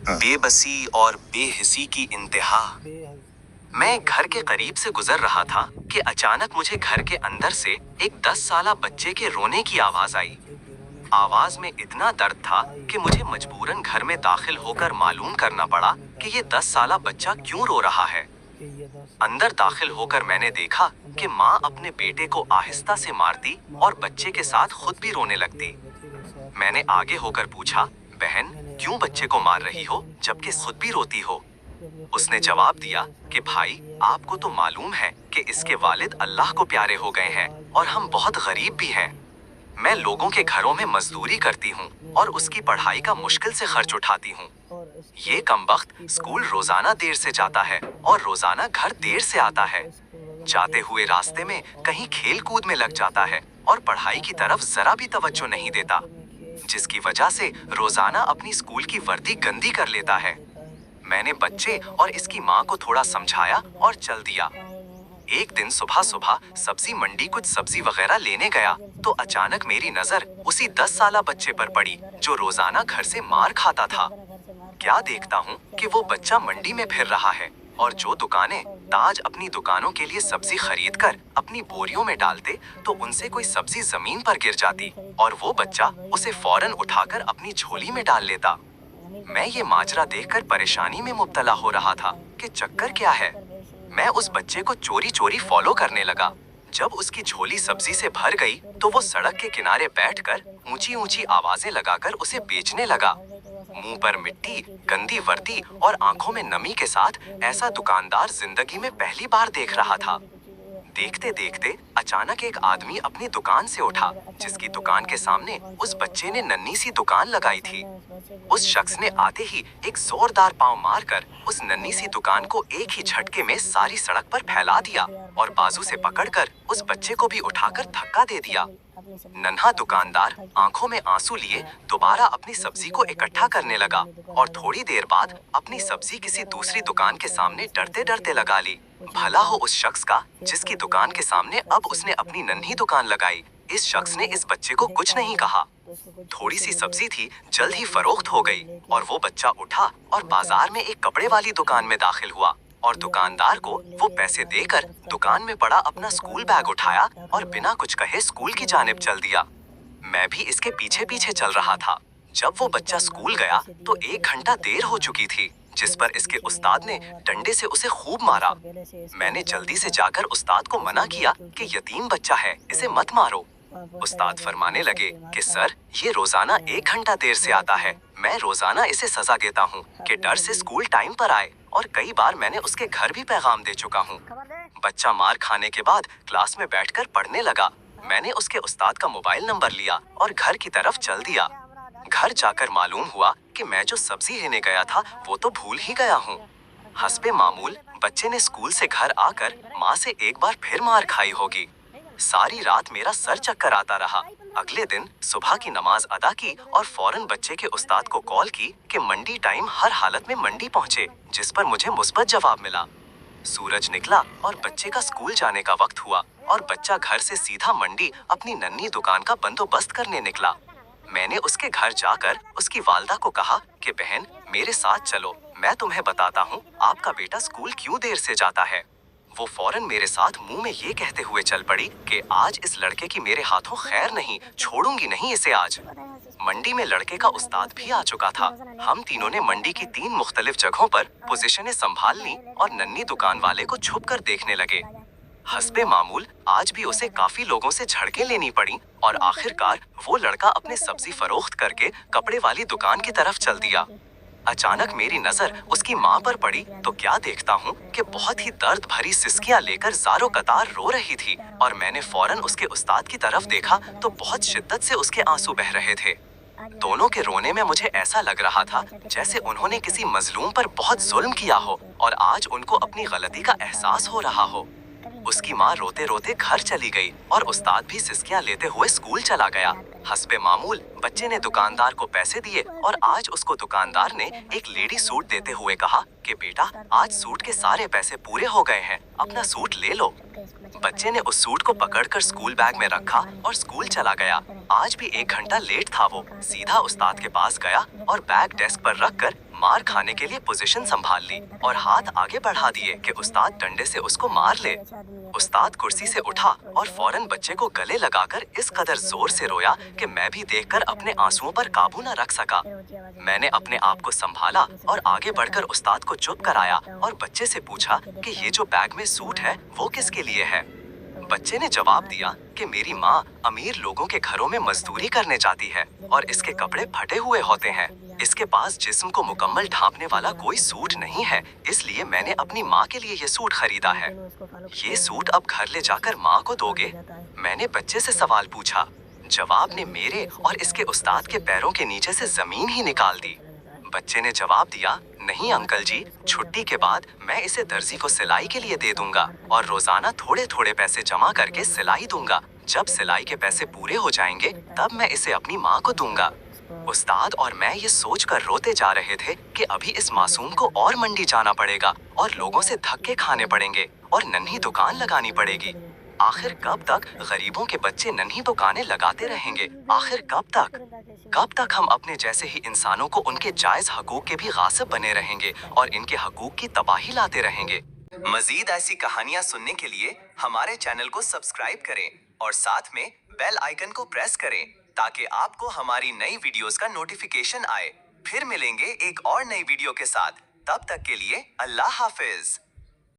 बेबसी और बेहिसी की इंतहा। मैं घर के करीब से गुजर रहा था कि अचानक मुझे घर के अंदर से एक 10 साला बच्चे के रोने की आवाज आई। आवाज में इतना दर्द था कि मुझे मजबूरन घर में दाखिल होकर मालूम करना पड़ा कि ये 10 साला बच्चा क्यों रो रहा है। अंदर दाखिल होकर मैंने देखा कि माँ अपने बेटे को आहिस्ता से मारती और बच्चे के साथ खुद भी रोने लगती। मैंने आगे होकर पूछा, बहन क्यों बच्चे को मार रही हो जबकि खुद भी रोती हो? उसने जवाब दिया कि भाई आपको तो मालूम है कि इसके वालिद अल्लाह को प्यारे हो गए हैं और हम बहुत गरीब भी हैं। मैं लोगों के घरों में मजदूरी करती हूँ और उसकी पढ़ाई का मुश्किल से खर्च उठाती हूँ। ये कमबख्त स्कूल रोजाना देर से जाता है और रोजाना घर देर से आता है। जाते हुए रास्ते में कहीं खेल कूद में लग जाता है और पढ़ाई की तरफ जरा भी तवज्जो नहीं देता, जिसकी वजह से रोजाना अपनी स्कूल की वर्दी गंदी कर लेता है। मैंने बच्चे और इसकी माँ को थोड़ा समझाया और चल दिया। एक दिन सुबह सुबह सब्जी मंडी कुछ सब्जी वगैरह लेने गया तो अचानक मेरी नजर उसी 10 साला बच्चे पर पड़ी जो रोजाना घर से मार खाता था। क्या देखता हूँ कि वो बच्चा मंडी में फिर रहा है और जो दुकानें ताज अपनी दुकानों के लिए सब्जी खरीद कर अपनी बोरियों में डालते तो उनसे कोई सब्जी जमीन पर गिर जाती और वो बच्चा उसे फौरन उठाकर अपनी झोली में डाल लेता। मैं ये माजरा देखकर परेशानी में मुब्तला हो रहा था कि चक्कर क्या है। मैं उस बच्चे को चोरी चोरी फॉलो करने लगा। जब उसकी झोली सब्जी से भर गई तो वो सड़क के किनारे बैठकर ऊंची ऊंची आवाजें लगाकर उसे बेचने लगा। मुंह पर मिट्टी, गंदी वर्दी और आंखों में नमी के साथ ऐसा दुकानदार जिंदगी में पहली बार देख रहा था। देखते देखते अचानक एक आदमी अपनी दुकान से उठा जिसकी दुकान के सामने उस बच्चे ने नन्ही सी दुकान लगाई थी। उस शख्स ने आते ही एक जोरदार पांव मारकर उस नन्ही सी दुकान को एक ही झटके में सारी सड़क पर फैला दिया और बाजू से पकड़कर उस बच्चे को भी उठाकर धक्का दे दिया। नन्हा दुकानदार आंखों में आंसू लिए दोबारा अपनी सब्जी को इकट्ठा करने लगा और थोड़ी देर बाद अपनी सब्जी किसी दूसरी दुकान के सामने डरते डरते लगा ली। भला हो उस शख्स का जिसकी दुकान के सामने अब उसने अपनी नन्ही दुकान लगाई। इस शख्स ने इस बच्चे को कुछ नहीं कहा। थोड़ी सी सब्जी थी, जल्द ही फरोख्त हो गई और वो बच्चा उठा और बाजार में एक कपड़े वाली दुकान में दाखिल हुआ और दुकानदार को वो पैसे देकर दुकान में पड़ा अपना स्कूल बैग उठाया और बिना कुछ कहे स्कूल की जानिब चल दिया। मैं भी इसके पीछे पीछे चल रहा था। जब वो बच्चा स्कूल गया तो 1 घंटा देर हो चुकी थी, जिस पर इसके उस्ताद ने डंडे से उसे खूब मारा। मैंने जल्दी से जाकर उस्ताद को मना किया कि यतीम बच्चा है, इसे मत मारो। उस्ताद फरमाने लगे कि सर ये रोजाना 1 घंटा देर से आता है, मैं रोजाना इसे सजा देता हूँ कि डर से स्कूल टाइम पर आए और कई बार मैंने उसके घर भी पैगाम दे चुका हूँ। बच्चा मार खाने के बाद क्लास में बैठकर पढ़ने लगा। मैंने उसके उस्ताद का मोबाइल नंबर लिया और घर की तरफ चल दिया। घर जाकर मालूम हुआ कि मैं जो सब्जी लेने गया था वो तो भूल ही गया हूँ। हस्बे मामूल बच्चे ने स्कूल से घर आकर माँ से एक बार फिर मार खाई होगी। सारी रात मेरा सर चक्कर आता रहा। अगले दिन सुबह की नमाज अदा की और फौरन बच्चे के उस्ताद को कॉल की कि मंडी टाइम हर हालत में मंडी पहुंचे, जिस पर मुझे मुस्बत जवाब मिला। सूरज निकला और बच्चे का स्कूल जाने का वक्त हुआ और बच्चा घर से सीधा मंडी अपनी नन्ही दुकान का बंदोबस्त करने निकला। मैंने उसके घर जाकर उसकी वालदा को कहा कि बहन मेरे साथ चलो, मैं तुम्हें बताता हूँ आपका बेटा स्कूल क्यों देर से जाता है। वो फौरन मेरे साथ मुंह में ये कहते हुए चल पड़ी कि आज इस लड़के की मेरे हाथों खैर नहीं, छोड़ूंगी नहीं इसे आज। मंडी में लड़के का उस्ताद भी आ चुका था। हम तीनों ने मंडी की 3 मुख्तलिफ जगहों पर पोजीशनें संभाल ली और नन्ही दुकान वाले को छुप कर देखने लगे। हस्बे मामूल आज भी उसे काफी लोगों से झड़कें लेनी पड़ी और आखिरकार वो लड़का अपने सब्जी फरोख्त करके कपड़े वाली दुकान की तरफ चल दिया। अचानक मेरी नजर उसकी माँ पर पड़ी तो क्या देखता हूँ कि बहुत ही दर्द भरी सिसकियाँ लेकर ज़ारो कतार रो रही थी और मैंने फौरन उसके उस्ताद की तरफ देखा तो बहुत शिद्दत से उसके आंसू बह रहे थे। दोनों के रोने में मुझे ऐसा लग रहा था जैसे उन्होंने किसी मजलूम पर बहुत जुल्म किया हो और आज उनको अपनी गलती का एहसास हो रहा हो। उसकी माँ रोते रोते घर चली गई और उस्ताद भी सिसकियाँ लेते हुए स्कूल चला गया। हस्बे मामूल बच्चे ने दुकानदार को पैसे दिए और आज उसको दुकानदार ने एक लेडी सूट देते हुए कहा कि बेटा आज सूट के सारे पैसे पूरे हो गए हैं, अपना सूट ले लो। बच्चे ने उस सूट को पकड़कर स्कूल बैग में रखा और स्कूल चला गया। आज भी 1 घंटा लेट था वो। सीधा उस्ताद के पास गया और बैग डेस्क पर रखकर मार खाने के लिए पोजीशन संभाल ली और हाथ आगे बढ़ा दिए कि उस्ताद डंडे से उसको मार ले। उस्ताद कुर्सी से उठा और फौरन बच्चे को गले लगाकर इस कदर जोर से रोया कि मैं भी देखकर अपने आंसुओं पर काबू न रख सका। मैंने अपने आप को संभाला और आगे बढ़कर उस्ताद को चुप कराया और बच्चे से पूछा कि ये जो बैग में सूट है वो किसके लिए है। बच्चे ने जवाब दिया कि मेरी माँ अमीर लोगों के घरों में मजदूरी करने जाती है और इसके कपड़े फटे हुए होते हैं। इसके पास जिस्म को मुकम्मल ढांपने वाला कोई सूट नहीं है, इसलिए मैंने अपनी माँ के लिए ये सूट खरीदा है। ये सूट अब घर ले जाकर माँ को दोगे? मैंने बच्चे से सवाल पूछा। जवाब ने मेरे और इसके उस्ताद के पैरों के नीचे से जमीन ही निकाल दी। बच्चे ने जवाब दिया, नहीं अंकल जी, छुट्टी के बाद मैं इसे दर्जी को सिलाई के लिए दे दूंगा और रोजाना थोड़े थोड़े पैसे जमा करके सिलाई दूंगा। जब सिलाई के पैसे पूरे हो जाएंगे तब मैं इसे अपनी माँ को दूंगा। उस्ताद और मैं ये सोचकर रोते जा रहे थे कि अभी इस मासूम को और मंडी जाना पड़ेगा और लोगों से धक्के खाने पड़ेंगे और नन्ही दुकान लगानी पड़ेगी। आखिर कब तक गरीबों के बच्चे नन्ही दुकानें लगाते रहेंगे? आखिर कब तक हम अपने जैसे ही इंसानों को उनके जायज हकूक के भी गासिब बने रहेंगे और इनके हकूक की तबाही लाते रहेंगे? मजीद ऐसी कहानियां सुनने के लिए हमारे चैनल को सब्सक्राइब करें और साथ में बेल आइकन को प्रेस करें ताकि आपको हमारी नई वीडियोस का नोटिफिकेशन आए। फिर मिलेंगे एक और नई वीडियो के साथ। तब तक के लिए अल्लाह हाफिज।